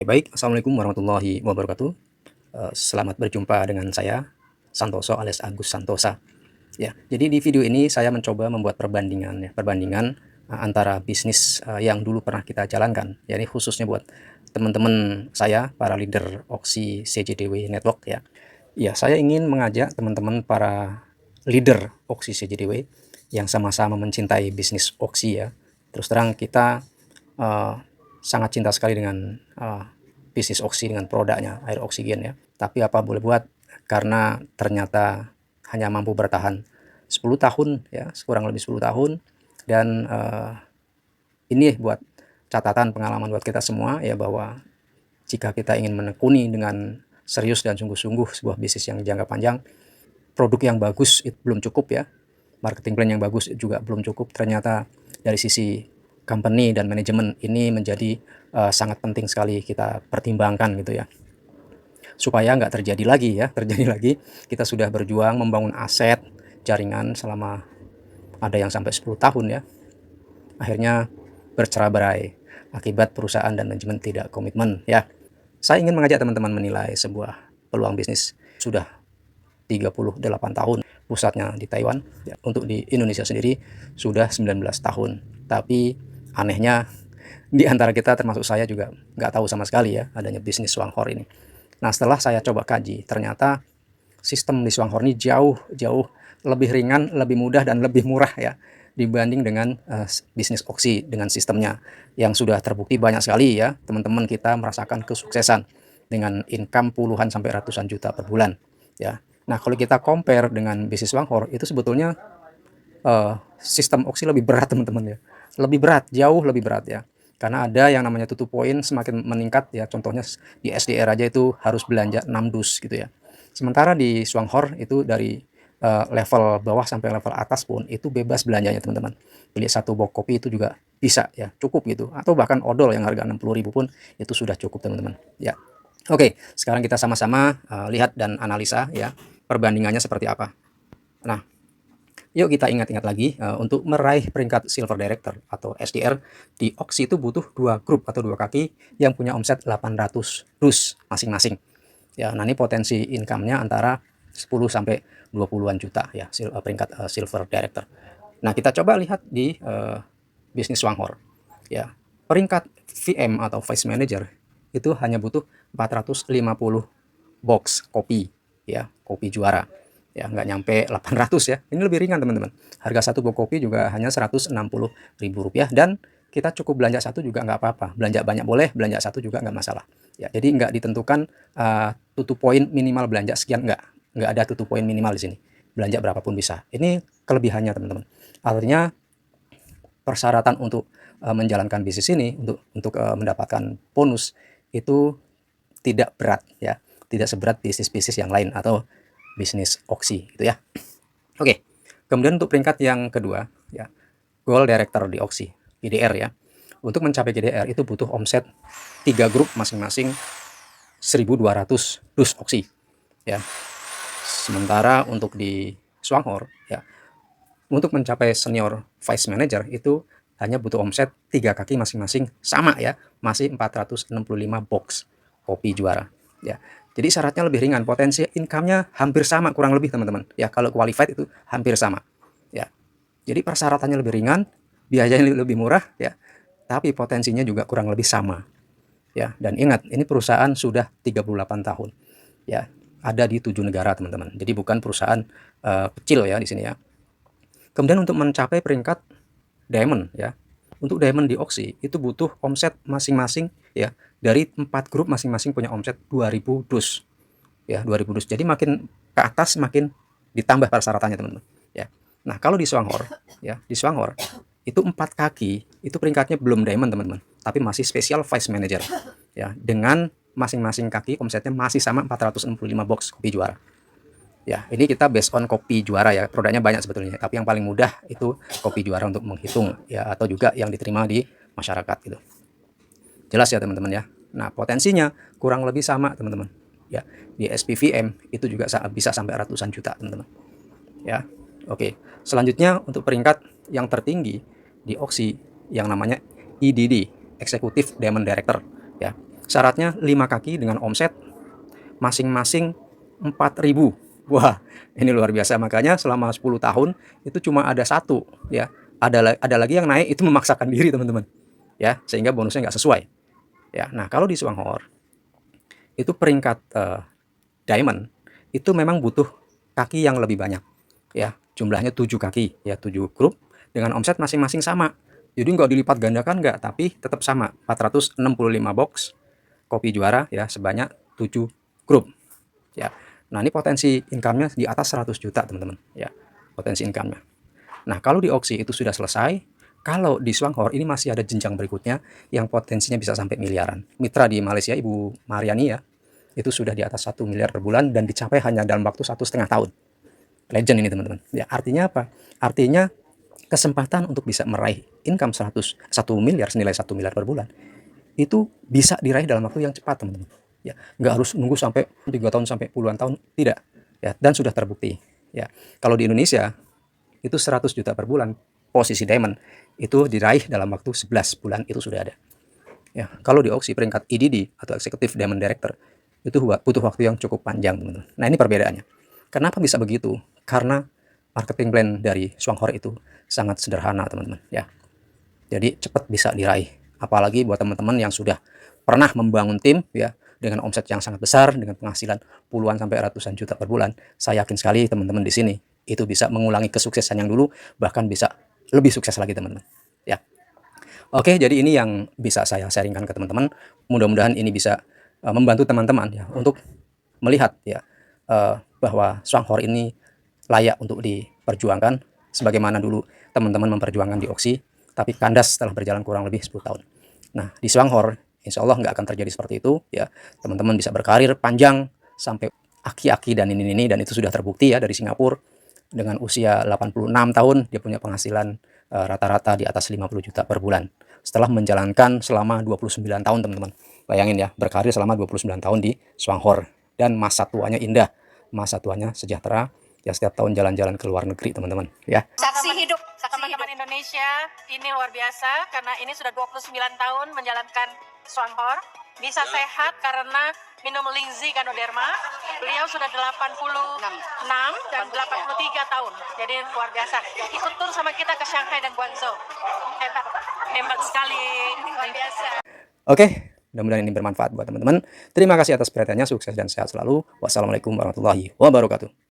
Baik, assalamualaikum warahmatullahi wabarakatuh. Selamat berjumpa dengan saya, Santoso alias Agus Santosa. Ya, jadi di video ini saya mencoba membuat perbandingan, ya, perbandingan antara bisnis yang dulu pernah kita jalankan. Ya, ini khususnya buat teman-teman saya, para leader Oxy CJDW Network ya. Ya, saya ingin mengajak teman-teman para leader Oxy CJDW yang sama-sama mencintai bisnis Oxy ya. Terus terang kita eh, sangat cinta sekali dengan bisnis Oxy, dengan produknya air oksigen ya. Tapi apa boleh buat, karena ternyata hanya mampu bertahan 10 tahun ya, kurang lebih 10 tahun. Dan ini buat catatan pengalaman buat kita semua ya, bahwa jika kita ingin menekuni dengan serius dan sungguh-sungguh sebuah bisnis yang jangka panjang, produk yang bagus itu belum cukup ya, marketing plan yang bagus juga belum cukup. Ternyata dari sisi company dan manajemen ini menjadi sangat penting sekali kita pertimbangkan gitu ya, supaya nggak terjadi lagi ya, kita sudah berjuang membangun aset jaringan selama ada yang sampai 10 tahun ya, akhirnya bercerai-berai akibat perusahaan dan manajemen tidak komitmen ya. Saya ingin mengajak teman-teman menilai sebuah peluang bisnis sudah 38 tahun, pusatnya di Taiwan ya. Untuk di Indonesia sendiri sudah 19 tahun. Tapi anehnya di antara kita termasuk saya juga nggak tahu sama sekali ya adanya bisnis Swanghor ini. Nah, setelah saya coba kaji, ternyata sistem di Swanghor ini jauh lebih ringan, lebih mudah, dan lebih murah ya, dibanding dengan bisnis Oxy dengan sistemnya yang sudah terbukti banyak sekali ya. Teman-teman kita merasakan kesuksesan dengan income puluhan sampai ratusan juta per bulan ya. Nah, kalau kita compare dengan bisnis Swanghor, itu sebetulnya sistem Oxy lebih berat teman-teman ya, lebih berat, jauh lebih berat ya, karena ada yang namanya tutup poin semakin meningkat ya. Contohnya di SDR aja itu harus belanja 6 dus gitu ya, sementara di Swanghor itu dari level bawah sampai level atas pun itu bebas belanjanya teman-teman. Beli satu box kopi itu juga bisa ya, cukup gitu, atau bahkan odol yang harga 60.000 pun itu sudah cukup teman-teman ya. Oke, sekarang kita sama-sama lihat dan analisa ya perbandingannya seperti apa. Nah, yuk kita ingat-ingat lagi, untuk meraih peringkat Silver Director atau SDR di Oxy itu butuh 2 grup atau 2 kaki yang punya omset 800 dus masing-masing. Ya, nah ini potensi income-nya antara 10 sampai 20-an juta ya, peringkat Silver Director. Nah, kita coba lihat di bisnis Swanghor. Ya, peringkat VM atau Vice Manager itu hanya butuh 450 box kopi ya, kopi juara ya, nggak nyampe 800 ya. Ini lebih ringan teman-teman, harga satu box kopi juga hanya Rp160.000, dan kita cukup belanja satu juga nggak apa-apa, belanja banyak boleh, belanja satu juga nggak masalah ya. Jadi nggak ditentukan tutup poin minimal belanja sekian, nggak ada tutup poin minimal di sini, belanja berapapun bisa. Ini kelebihannya teman-teman. Artinya persyaratan untuk menjalankan bisnis ini, untuk mendapatkan bonus itu tidak berat ya, tidak seberat bisnis-bisnis yang lain atau bisnis Oxy gitu ya. Oke, kemudian untuk peringkat yang kedua ya, Goal Director di Oxy, GDR ya. Untuk mencapai GDR itu butuh omset 3 grup masing-masing 1.200 dus Oxy ya. Sementara untuk di Swanghor ya, untuk mencapai Senior Vice Manager itu hanya butuh omset 3 kaki masing-masing sama ya, masih 465 box kopi juara ya. Jadi syaratnya lebih ringan, potensi income-nya hampir sama kurang lebih teman-teman ya, kalau qualified itu hampir sama ya. Jadi persyaratannya lebih ringan, biayanya lebih murah ya, tapi potensinya juga kurang lebih sama ya. Dan ingat, ini perusahaan sudah 38 tahun ya, ada di 7 negara teman-teman, jadi bukan perusahaan kecil ya di sini ya. Kemudian untuk mencapai peringkat Diamond ya, untuk Diamond di Oxy itu butuh omset masing-masing ya, dari 4 grup masing-masing punya omset 2000 dus ya, 2000 dus. Jadi makin ke atas makin ditambah persyaratannya teman-teman ya. Nah, kalau di Swanghor ya, di Swanghor itu 4 kaki itu peringkatnya belum Diamond teman-teman, tapi masih Special Vice Manager ya, dengan masing-masing kaki omsetnya masih sama 465 box kopi juara. Ya, ini kita based on kopi juara ya, produknya banyak sebetulnya, tapi yang paling mudah itu kopi juara untuk menghitung ya, atau juga yang diterima di masyarakat gitu. Jelas ya teman-teman ya. Nah, potensinya kurang lebih sama teman-teman ya. Di SPVM itu juga bisa sampai ratusan juta teman-teman ya. Oke, selanjutnya untuk peringkat yang tertinggi di Oxy yang namanya EDD, Executive Diamond Director ya. Syaratnya 5 kaki dengan omset masing-masing 4.000. Wah, ini luar biasa. Makanya selama 10 tahun itu cuma ada satu, ya. Ada lagi yang naik itu memaksakan diri, teman-teman. Ya, sehingga bonusnya nggak sesuai. Ya, nah kalau di Swanghor itu peringkat diamond itu memang butuh kaki yang lebih banyak. Ya, jumlahnya 7 kaki, ya 7 grup dengan omset masing-masing sama. Jadi nggak dilipat gandakan nggak, tapi tetap sama. 465 box kopi juara ya sebanyak 7 grup. Ya. Nah, ini potensi income-nya di atas 100 juta, teman-teman. Ya, potensi income-nya. Nah, kalau di auksi itu sudah selesai, kalau di Swanghor ini masih ada jenjang berikutnya yang potensinya bisa sampai miliaran. Mitra di Malaysia, Ibu Mariani ya, itu sudah di atas 1 miliar per bulan dan dicapai hanya dalam waktu 1,5 tahun. Legend ini, teman-teman. Ya, artinya apa? Artinya kesempatan untuk bisa meraih income 1 miliar, senilai 1 miliar per bulan, itu bisa diraih dalam waktu yang cepat, teman-teman. Ya, nggak harus nunggu sampai 3 tahun sampai puluhan tahun, tidak. Ya, dan sudah terbukti. Ya, kalau di Indonesia itu 100 juta per bulan posisi diamond itu diraih dalam waktu 11 bulan itu sudah ada. Ya, kalau di auksi peringkat EDD atau Executive Diamond Director itu butuh waktu yang cukup panjang, teman-teman. Nah, ini perbedaannya. Kenapa bisa begitu? Karena marketing plan dari Swanghor itu sangat sederhana, teman-teman. Ya, jadi cepat bisa diraih. Apalagi buat teman-teman yang sudah pernah membangun tim ya dengan omset yang sangat besar, dengan penghasilan puluhan sampai ratusan juta per bulan. Saya yakin sekali teman-teman di sini itu bisa mengulangi kesuksesan yang dulu, bahkan bisa lebih sukses lagi, teman-teman. Ya. Oke, jadi ini yang bisa saya sharingkan ke teman-teman. Mudah-mudahan ini bisa membantu teman-teman ya untuk melihat ya bahwa Swanghor ini layak untuk diperjuangkan sebagaimana dulu teman-teman memperjuangkan di auksi, tapi kandas setelah berjalan kurang lebih 10 tahun. Nah, di Swanghor insya Allah nggak akan terjadi seperti itu ya. Teman-teman bisa berkarir panjang sampai aki-aki dan ini dan itu sudah terbukti ya dari Singapura. Dengan usia 86 tahun dia punya penghasilan rata-rata di atas 50 juta per bulan setelah menjalankan selama 29 tahun, teman-teman. Bayangin ya, berkarir selama 29 tahun di Swanghor dan masa tuanya indah, masa tuanya sejahtera. Ya, setiap tahun jalan-jalan ke luar negeri, teman-teman ya. Saksi hidup teman-teman Indonesia, ini luar biasa karena ini sudah 29 tahun menjalankan Swanghor. Bisa sehat karena minum Lingzi Ganoderma. Beliau sudah 86 dan 83 tahun. Jadi luar biasa. Ikut tur sama kita ke Shanghai dan Guangzhou. Hebat sekali, luar biasa. Oke, mudah-mudahan ini bermanfaat buat teman-teman. Terima kasih atas perhatiannya, sukses dan sehat selalu. Wassalamualaikum warahmatullahi wabarakatuh.